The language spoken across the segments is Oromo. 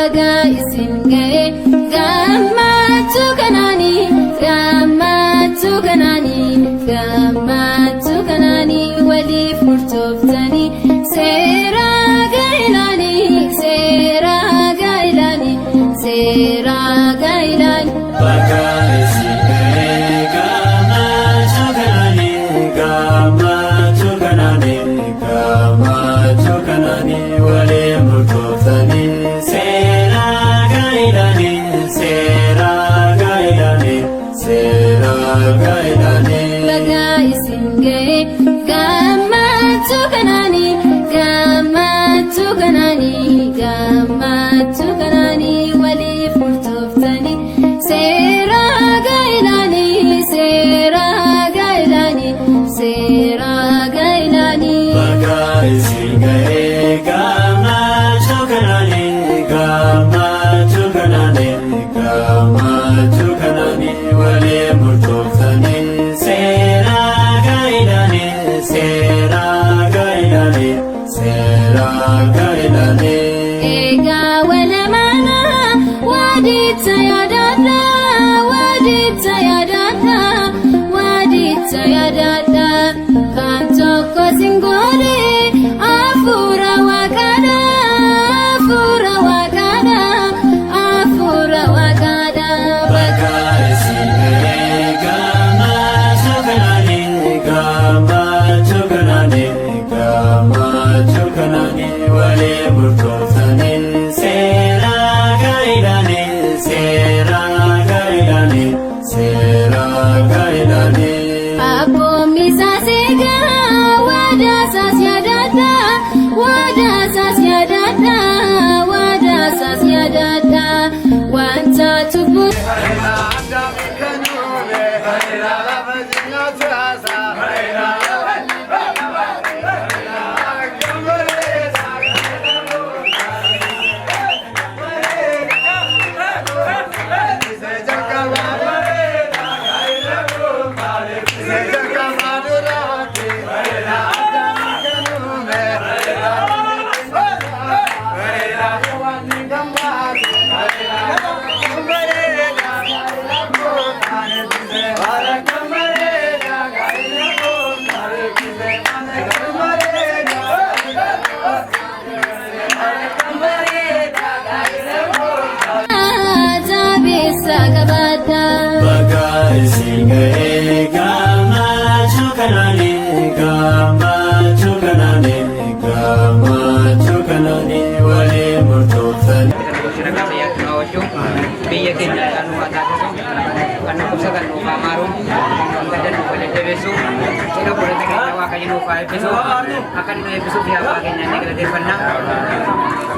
baga isin ga'e gammachuu kanaanii gammachuu kanaanii gammachuu kanaanii waliif murtooftanii seera gaa'elaanii seera gaa'elaanii seera gaa'elaanii baga isin ga'e gammachuu kanaanii gammachuu kanaanii gammachuu kanaanii waliif murtooftanii seera gaa'elaanii seera gaa'elaanii seera gaa'elaanii baga isin ga'e gammachuu kanaanii gammachuu kanaanii gammachuu kanaanii waliif murtooftanii seera gaa'elaanii seera gaa'elaanii seera gaa'elaanii baga isin ga'e gammachuu kanaanii gammachuu kanaanii gammachuu kanaanii waliif murtooftanii seera gaa'elaanii seera gaa'elaanii seera gaa'elaanii egaa walamaana waadicha yaadadha waadicha yaadadha waadicha yaadadha kan tokko singoone hafuura waaqaadha hafuura waaqaadha hafuura waaqaadha baga isin ga'e gammachuu kanaanii gammachuu kanaanii gammachuu kanaanii waliif murtooftanii seera gaa'elaanii seera gaa'elaanii seera gaa'elaanii Abboommi isaas egaa waadaa isaas yaadadha waadaa isaas yaadadha waadaa isaas yaadadha wanta cubbuu jabeessa qabaadha baga isin ga'e gammachuu kanaanii gammachuu kanaanii gammachuu kanaanii waliif murtooftanii biyya keenya kan nu taasisu kan nu kuusa kan nu faamaaru kan gadda nu fayyadabeessu seera godhata keenya waaqayyo nuuf haa eebbisu akka nu eebbisuuf yaabaa keenya inni galateeffannaa.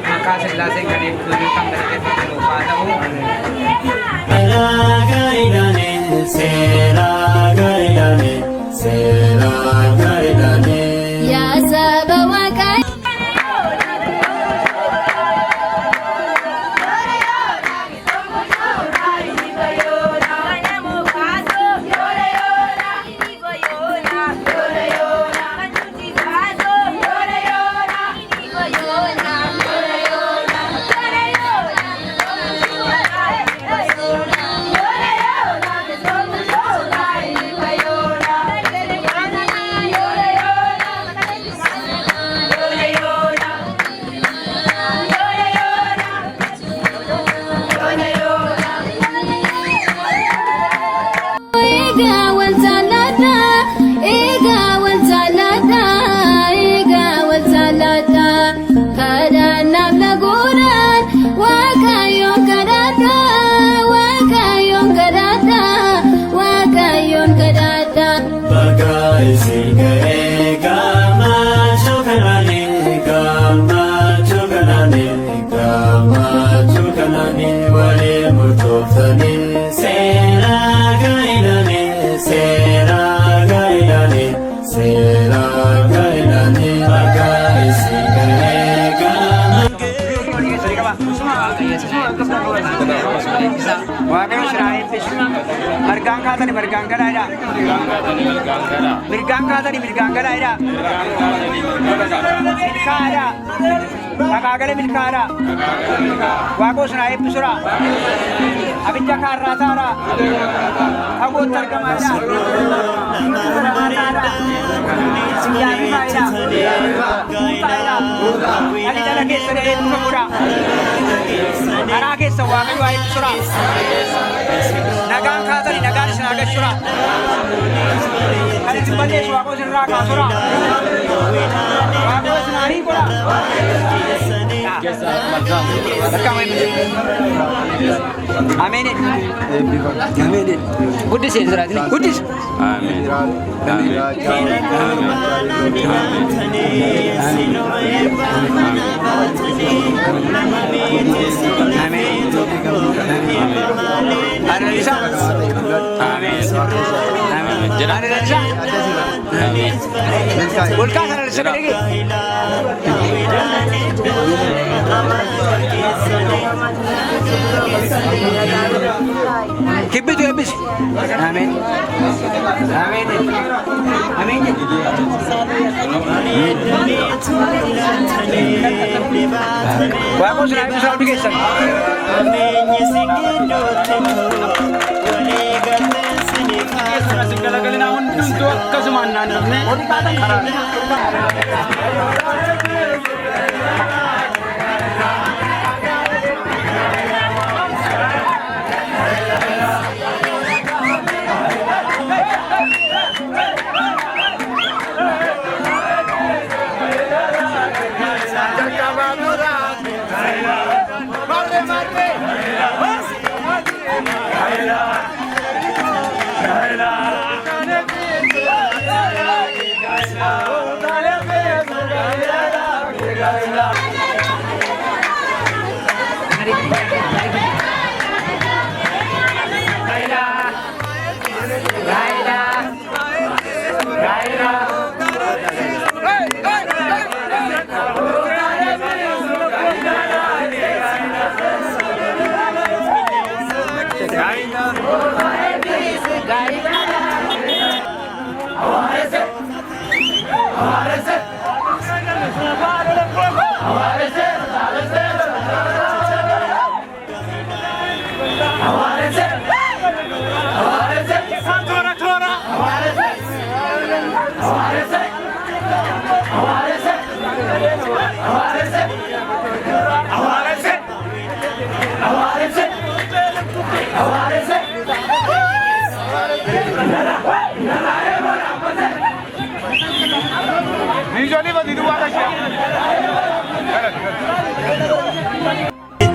Maka sebelasnya kan ibu tunjukkan galateeffannaa nuuf haa ta'u. seera gaa'elaanii seera gaa'elaanii seera gaa'elaanii yaa saba waaqaa egaa wal jaalladha egaa wal jaalladha egaa wal jaalladha kadhannaaf laguudhaan waaqayyoon kadhadha waaqayyoon kadhadha waaqayyoon kadhadha baga isin ga'e gammachuu kanaanii gammachuu kanaanii gammachuu kanaanii waliif murtooftanii seera gaa'elaanii seera gaa'elaanii seera kaatani mirgaangalaadha. Mirgaan kaatani mirgaangalaadha. Milkaadha. Dhagaagale milkaadha. Waaqoo sinaa eebbisudha. Abidda kaarraataadha. Fagootti argamaadha. Siyaasifaadha. Ani dhala keessa eebbifamudha. Karaa keessa waaqayyo haa eebbisudha. Nagaan kaatani nagaan isin agashudha. Kan isin balleessu waaqoo isin irraa kaasudha. Waaqoo isin haa hiikodha. Amin. Amin. Guddis jedhiraatini. Guddis. Amin. Amin. Analisa. Amin. Amin. Analisa. Amin. Ulka analisa lagi. Kibbi tu habis. Amin. Amin. Amin. Bagus sudah habis soal bikin. Segala-galanya namun untuk kesumanan ini.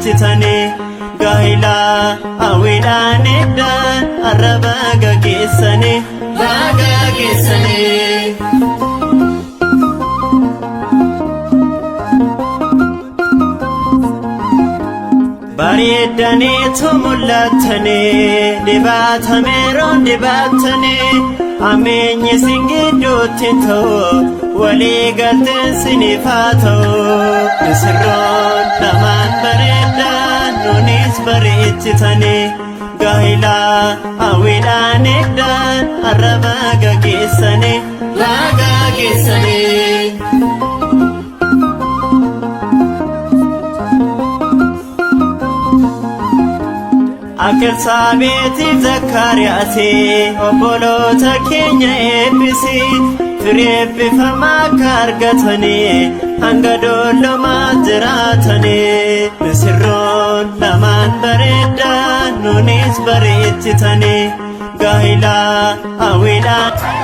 Chitane gaila awila neda araba gagesane bareedane tumulatane dibatame ron dibatane ameenye singiddootin ta'u walii galteen sinifaa ta'u misirroon lamaan bareeddaan nunis bareechitane gaa'ila hawwiidhaan eegdaan arraba gaggeessane gaggeessane. Akkelsaabeetiif Zakkaariyaasi obboloota keenya eebbisi firii eebbifamaa akka argatanii hanga doollomaa jiraatanii misirroon lamaan bareeddaan nunis bareechitanii gaa'ila hawwiidhaan.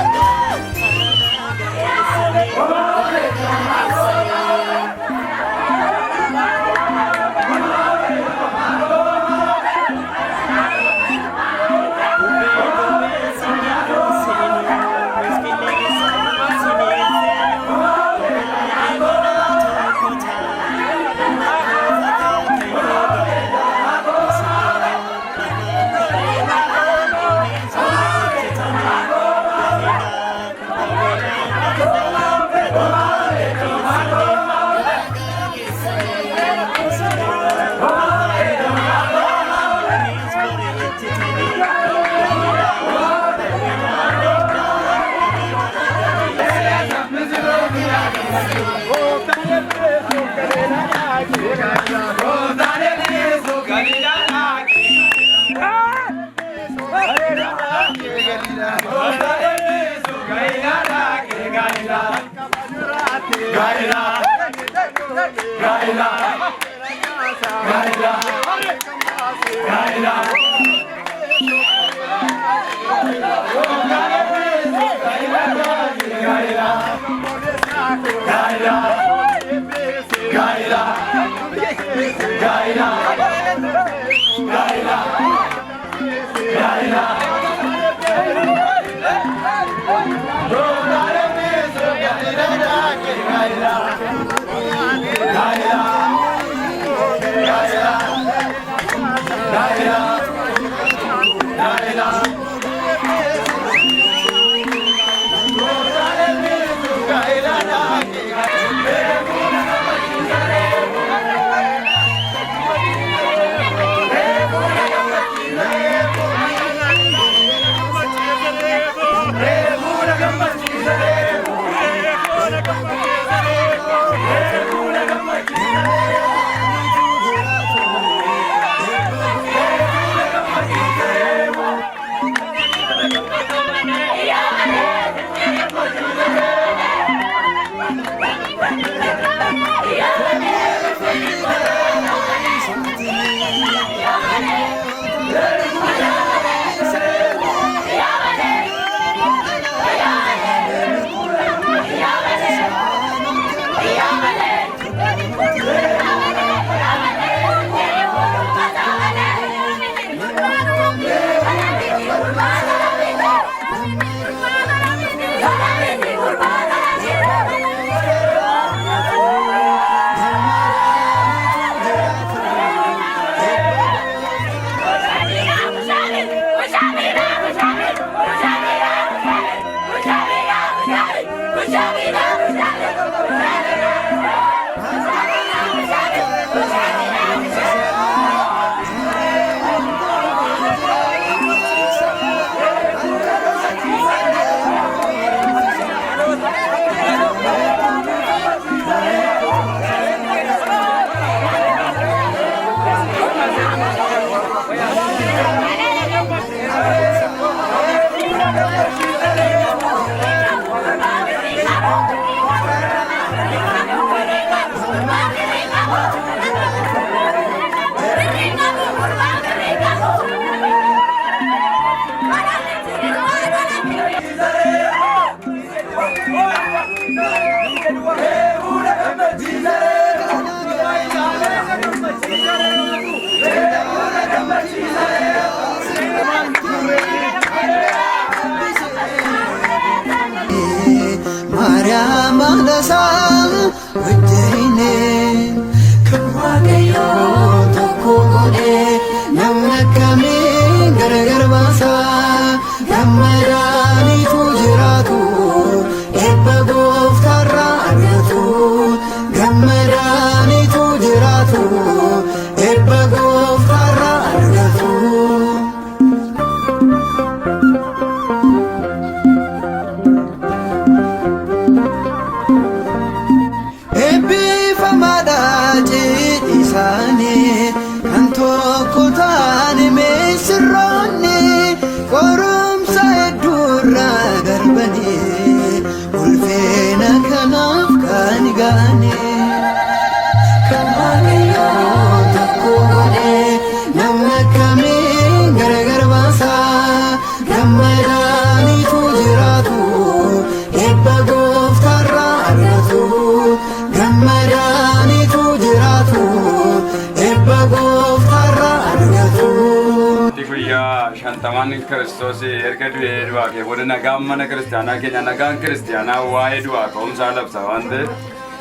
Shantaman Kristos erga du'ee du'a kee booda nagaan mana kiristaanaa keenya nagaan kiristaanaa waa'ee du'aa ka'umsaa labsa waan ta'eef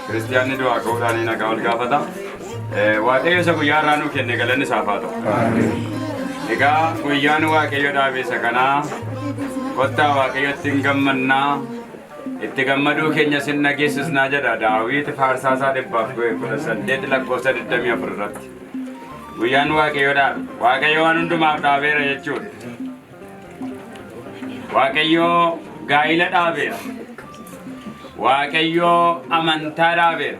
kiristaanni du'aa ka'uudhaan nagaa ol gaafata. Waaqayyo isa guyyaa irraa nuu kenne galanni isaaf haa ta'u. Egaa guyyaan Waaqayyo dhaabe isa kanaa kottaa Waaqayyotti hin gammannaa itti gammaduu keenya sin dhageessisnaa jedha Daawit faarsaa isaa 118 lakkoofsa 24 irratti. Guyyaan Waaqayyo dhaabe Waaqayyo waan hundumaaf dhaabeera jechuudha. Waaqayyo gaa'ila dhaabeera. Waaqayyo amantaa dhaabeera.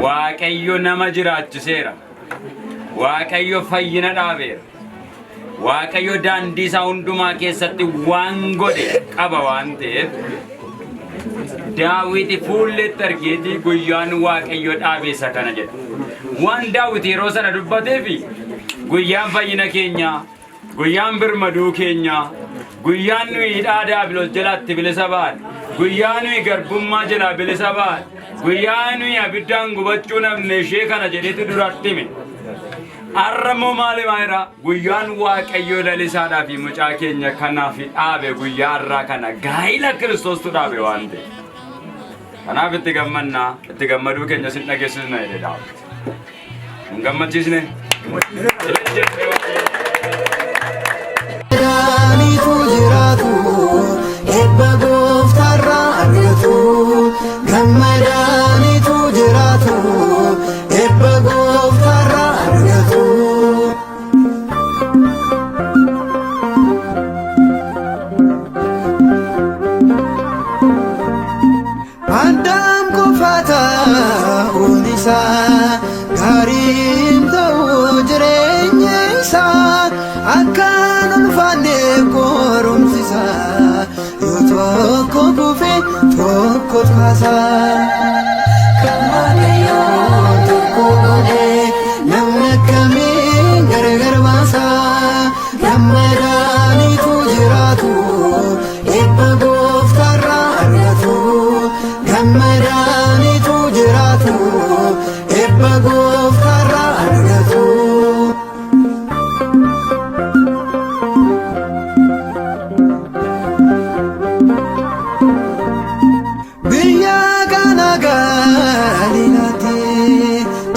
Waaqayyo nama jiraachiseera. Waaqayyo fayyina dhaabeera. waaqayyo daandii isaa hundumaa keessatti waan godhe qaba waan ta'eef Daawiti fuulletti argeeti guyyaan waaqayyo dhaabeessa kana jedha. Waan Daawiti yeroo sana dubbateefi guyyaan fayyina keenya, guyyaan birmaduu keenya, guyyaan nuyi dhaadaa bilos jalatti bilisa baane, guyyaan nuyi garbummaa jalaa bilisa baane, guyyaan nuyi abiddaan gubachuu namne ishee kana jedheetu duratti hime. Arramoo maali maayira guyyaan waaqayyo lalisaadhaa fi mucaa keenya kanaaf dhaabe guyyaa irraa kana gaa'ila Kiristoostu dhaabe waan ta'e. Kanaaf itti gammannaa, itti gammaduu keenya sin dhageessisna jedhe Daawit. Hin gammachiisne? Daaniitu jiraatu eebba gooftaarraa argatu. Gammadaaniitu jiraatu eebba gooftaarraa argatu. Addaan kufaata unisa gaariin ta'u jireenya isaa akkaan ulfaanne koromsisa yoo tokko kufe tokko kaasa. Waaqayyoon tokko godhe namni akkamiin gargar baasa. Gammadaaniitu jiraatu eebba gooftaarraa argatu. Gammadaaniitu jiraatu eebba gooftaarraa argatu. Biyya kana Galiilaatti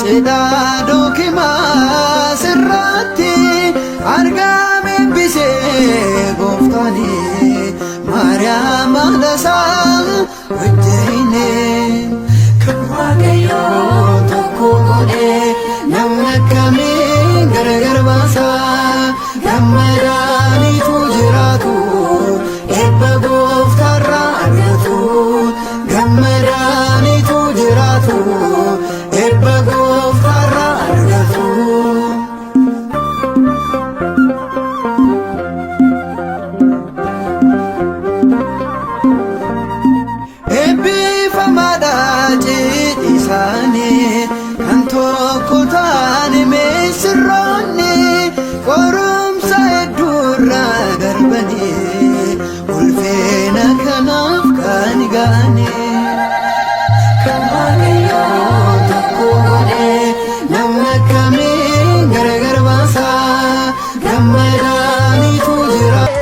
cidhaa dookimaa sirraatti argame bisee gooftaani Maariyaam haadhasaa wajjine. Kan waaqayyoo tokko godhe namni akkamiin gargar baasa. Gammadaaniitu jiraatu eebba gooftaarraa argatu. Gammadaaniitu jiraatu eebba gooftaarraa argatu. Eebbifamaadha cidhi isaanii kan tokko taane misirroonni qorumsa hedduurraa darbanii ulfina kanaaf kan gaane. Kan waaqayyoo tokko godhe namni akkamiin gargar baasa. Gammadaaniitu jiraatu.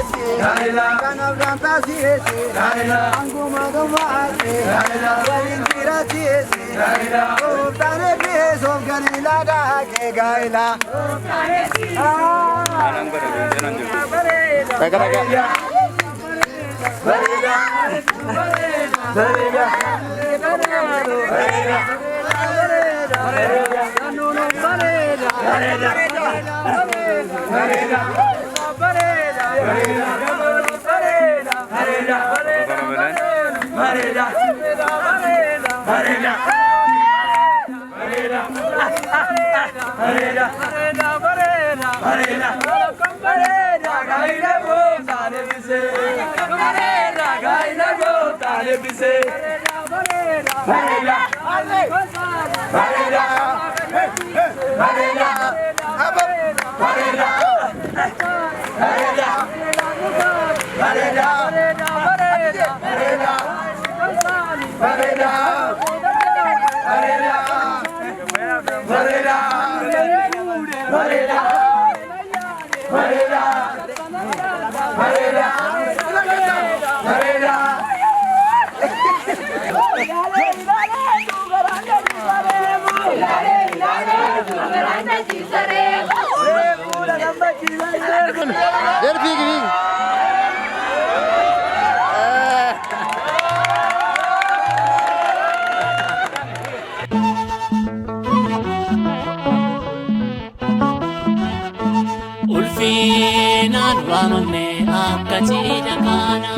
Ulfinaan waamamne akka cidha kana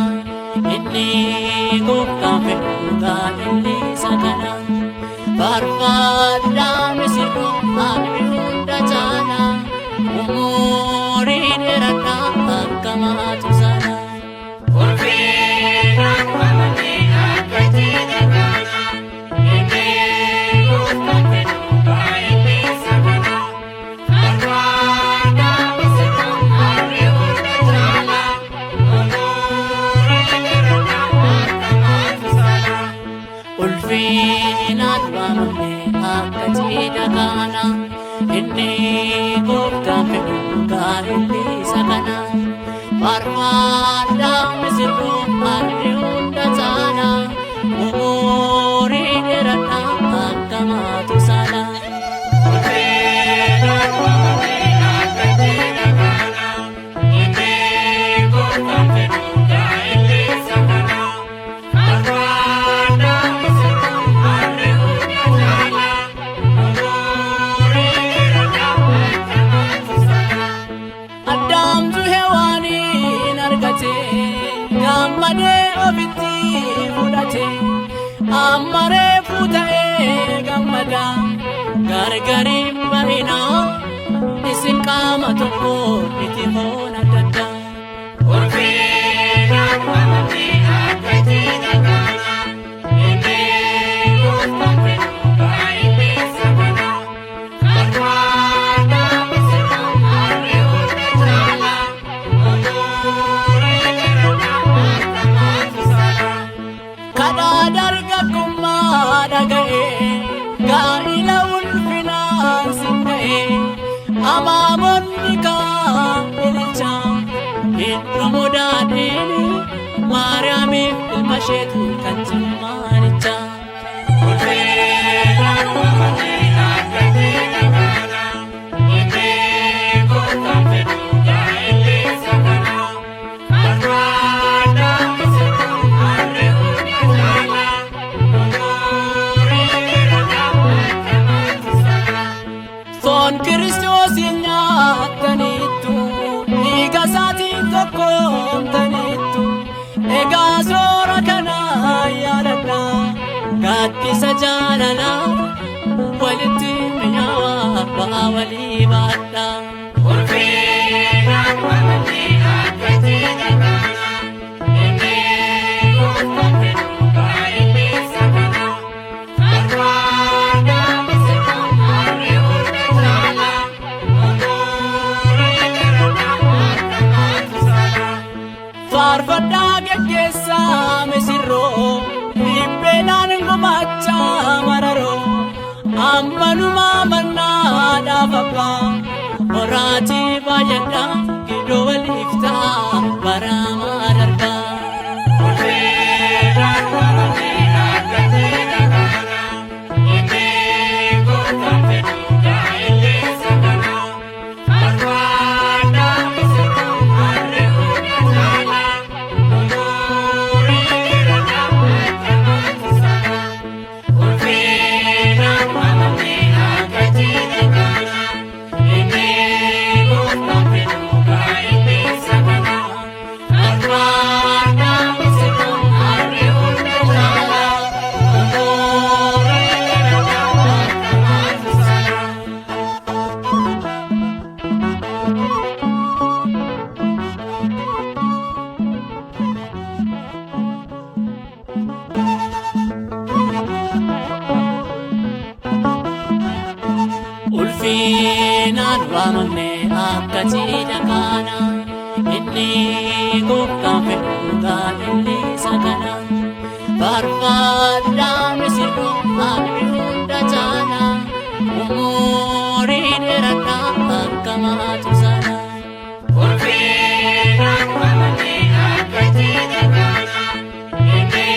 inni gooftaan fedhuutaa illisa kana faarfaadhaan misirroo haalli hunda caala umuriin dheeraa ulfinaan waamamne akka cidha kana inni gooftaan fedhu gaa'elli isa kana barbaadaan misirroo harri hunda taana umurii dheeradhaa akka maatu saala. Amare putae gamada gargari marina isin kama tokko iti hona dada orfina wamati akati dagana ene goftate kaile sabana karwada misra arre orte jala amore gerana akamatu sala kada darga dagae gaila ulfinaan singae amamonika ilcha intromodaadini maariyaami ilmasheetu kan jimmaanicha ulfinaan wamati akkati dagana ite gooftaan fedhu gaa'elli sakana arwaada misirra harre hunda jaala Son Kristos nyaataniitu dhiiga isaatiin tokkoomtaniitu egaa soora kana yaadadha gaaddisa jaalala walitti mi'aawaa ba'a walii baadha. Ulfinaan wamati akkati dagana inni gooftaan fedhu gaa'elli sakana arwaada misirra harre hunda jaala umurii gerana akamatu sala. Faarfadhaa geggeessaa misirroo dhibbeedhaan gumacha mararoo ammanumaa mannaa dhaafabbaa horaatii baay'adhaa giddoo waliif ta'a baramaa darbaa. Ulfinaan wamati akkati dagana inni gooftaan fedhu gaa'elli sakana arwaada misirra harre hunda jaala umurii gerana akamatu sala. Ulfinaan wamati akkati dagana inni gooftaan fedhu gaa'elli sakana arwaada misirra harre hunda jaala umurii gerana akamatu sala. Ulfinaan waamamne akka cidha kana inni gooftaan fedhu gaa'elli isa kana barbaadaan misirroo harri hunda jaala umurii dheeradhaa akka maatu sana. Ulfinaan wamati akkati dagana inni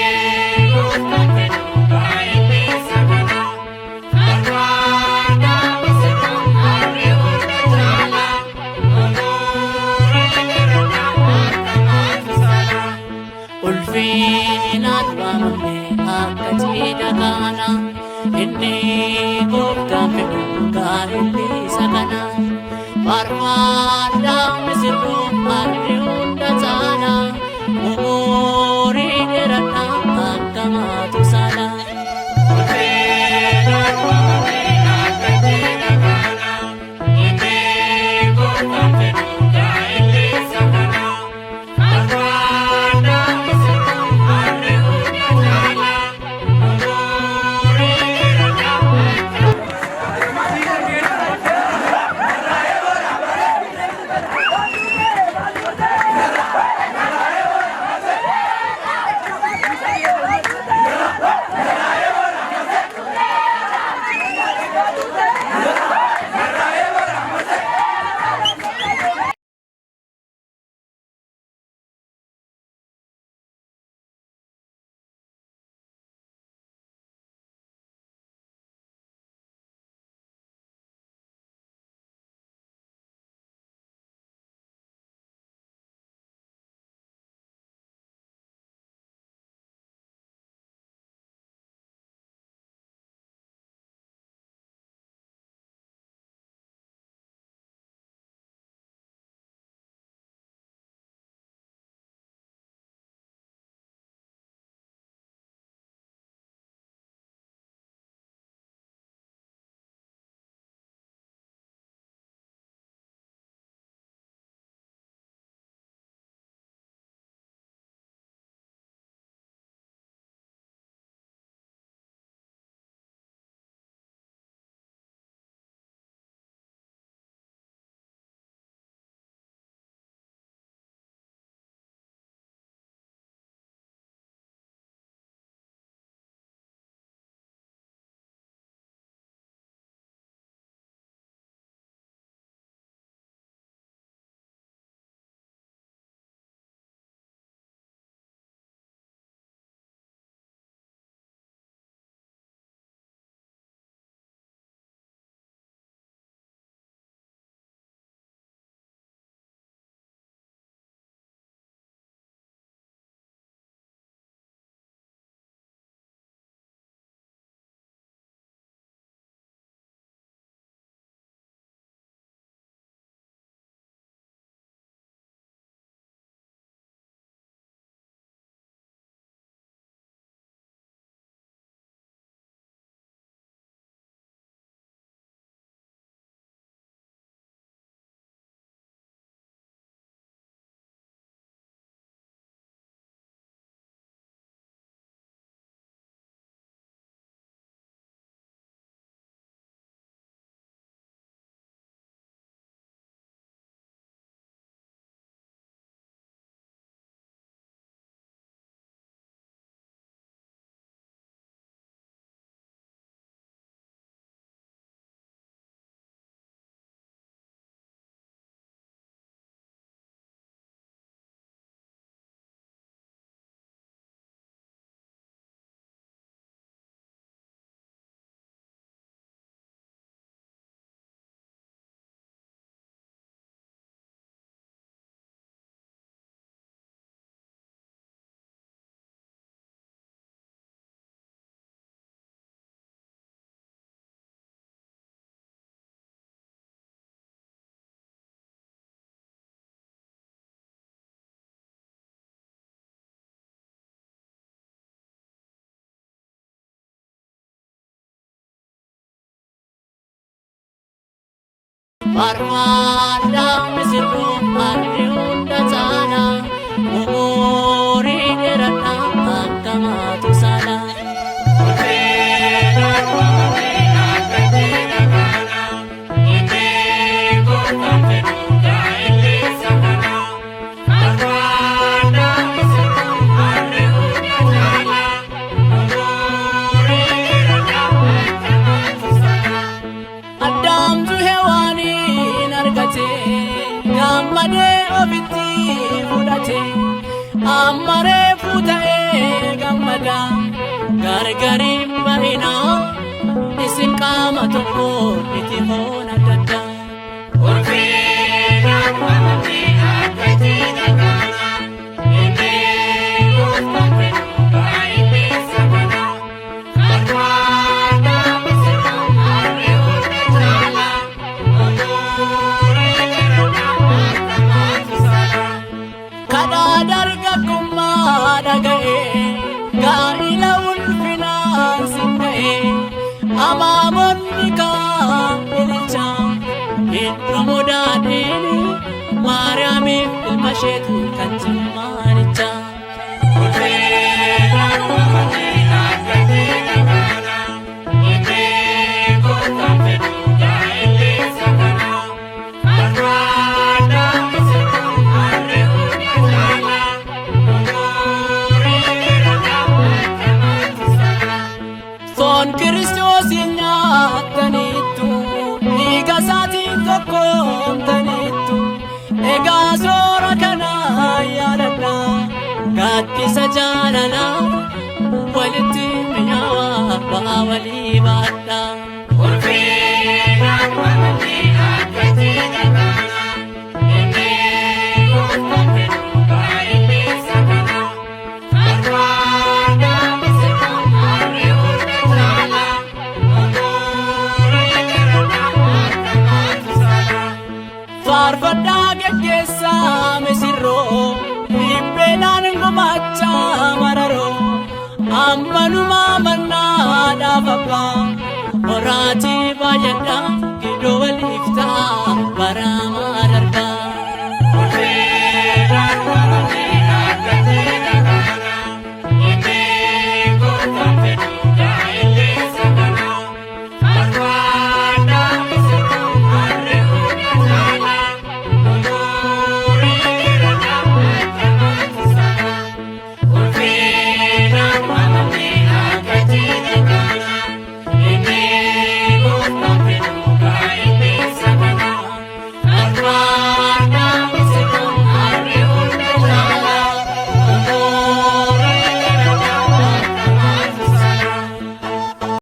gooftaan fedhu gaa'elli sakana arwaada misirra harre hunda jaala umurii gerana akamatu sala. Ulfinaan waamamne akka cidha kana inni gooftaan fedhu gaa'elli isa kana barbaadaan misirroo harri hunda jaala umurii dheeradhaa akka maatu sala. Ulfinaan wamati akkati dagana inni gooftaan fedhu gaa'elli sakana arwaada misirra harre hunda jaala umurii gerana akamatu sala. Farfada misirro arri hunda cala umuri dheeradha akkamaatu sala. Addaamtu hewaaniin argate gammadee ofitti fudhate ammaree fuuta'ee gammada gargariin bahina isin qaama tokko itti foon adda addaa. Kadhaa dargaggummaa dhaga'ee gaa'ila ulfinaan sin ga'ee amaamonni kaa'ilicha hidhamu daadhiini Maariyaamiif ilma isheetu kan jimmaanicha. Foon Kiristoosin nyaataniittu dhiiga isaatiin tokkoomtaniittu egaa soora kana yaadadha gaaddisa jaalala walitti mi'aawaa ba'aa walii baadha. Faarfadhaa geggeessaa misirroo dhibbeedhaan gumaacha mararoo ammanumaa mannaadhaaf abbaa horaatii baay'adhaa giddoo waliif ta'a bara marar.